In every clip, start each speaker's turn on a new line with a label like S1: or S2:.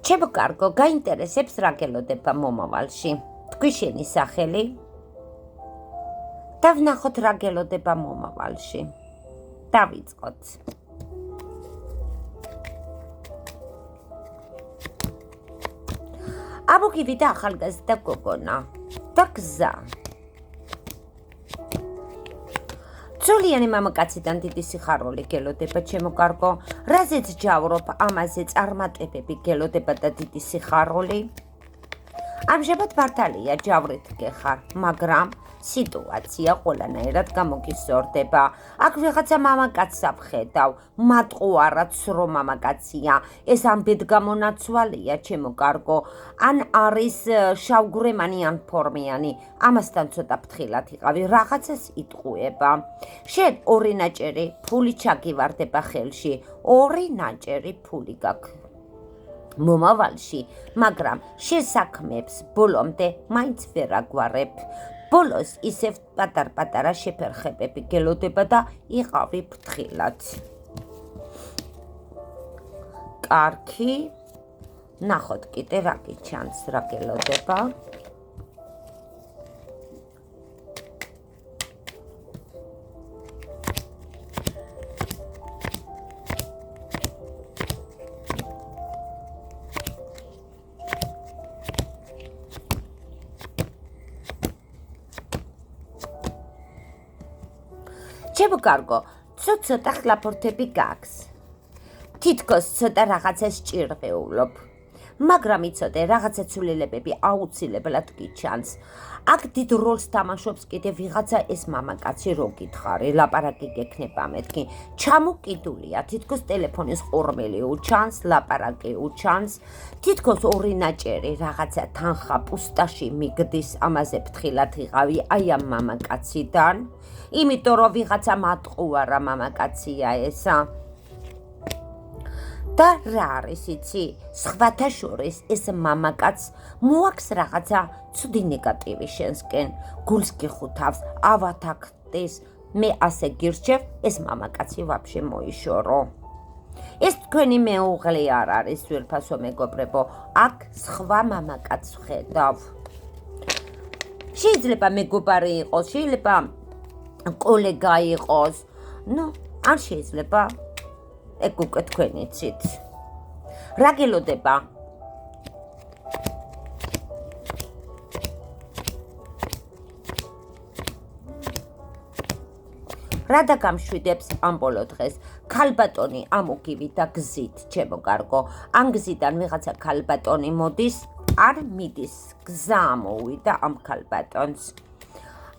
S1: ჩემო კარგო, გაინტერესებს რა გელოდება მომავალში. თქვი შენი სახელი და ვნახოთ რა გელოდება მომავალში. დავიწყოთ. ამოგივიდა ახალგაზრდა გოგონა და გზა. ძოლიანი მამაკაციდან დიდი სიხარული გელოდება, ჩემო კარგო, რაზეც ჯავრობ, ამაზე წარმატებები გელოდება და დიდი სიხარული. ამჟამად მართალია ჯავრით გეხარ, მაგრამ სიტუაცია ყველანაირად გამოგისორდება. აქ ვიღაცა მამაკაცს ვხედავ, მატყუარა ცრო მამაკაცია, ეს ამბედგამონაცვალია, ჩემო კარგო, ან არის შავგვრემანი ან ფორმიანი, ამასთან ცოტა ფრთხილად იყავი, რაღაცას იტყუება. შენ ორი ნაჭერი ფული ჩაგივარდება ხელში, ორი ნაჭერი ფული გაქვს მომავალში, მაგრამ შენ საქმეებს ბოლომდე მაინც ვერ აგვარებ. ბოლოს ისევ პატარ-პატარა შეფერხებები გელოდება და იყავი ფრთხილად. კარგი, ნახოთ კიდე რა გიჩანს, რა გელოდება. ჩემო კარგო, ცოტა ხლაფორთები გაქვს. თითქოს ცოტა რაღაცას ჭირღეულობ, მაგრამ იცოდე, რაღაცა ცვლილებები აუცილებლად გიჩანს. აქ დიდ როლს თამაშობს კიდე ვიღაცა ეს მამაკაცი, რო გითხარი, ლაპარაკი გექნება მეთქი. ჩამოკიდულია, თითქოს ტელეფონის ყურმელი უჩანს, ლაპარაკი უჩანს, თითქოს ორი ნაჭერი რაღაცა თანხა პუსტაში მიგდის, ამაზე ფრთხილად იყავი აი ამ მამაკაციდან. იმიტომ რომ ვიღაცა მატყუარა მამაკაცია ესა. და რა არის იცი, სხვათა შორის ეს მამაკაც მოაქვს რაღაცა ცუდი ნეგატივი შენსკენ, გულს გიხუთავს, ავათახტის, მე ასე გირჩევ, ეს მამაკაცი ვაფშე მოიშორო. ეს თქვენი მეუღლე არ არის, ძვირფასო მეგობრებო, აქ სხვა მამაკაც ვხედავ. შეიძლება მეგობარი იყოს, შეიძლება კოლეგა იყოს, ან შეიძლება ეგ უკვე თქვენ იცით. რა გელოდება? რა დაგამშვიდებს ამ ბოლო დღეს? ქალბატონი ამოგივიდა გზით, ჩემო კარგო. ან გზიდან ვიღაცა ქალბატონი მოდის, არ მიდის, გზა ამოვიდა ამ ქალბატონს.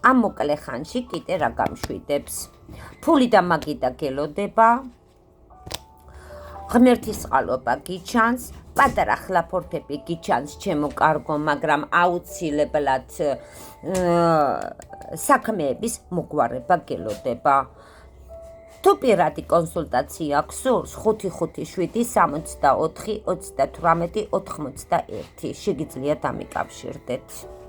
S1: ამ მოკლე ხანში კიდე რა გამშვიდებს? ფული და მაგიდა გელოდება, ღმერთის წყალობა გიჩანს, პატარა ხლაფორთები გიჩანს, ჩემო კარგო, მაგრამ აუცილებლად საქმეების მოგვარება გელოდება. თუ პირადი კონსულტაცია გსურს, 557 64 38 91, შეგიძლიათ დამიკავშირდეთ.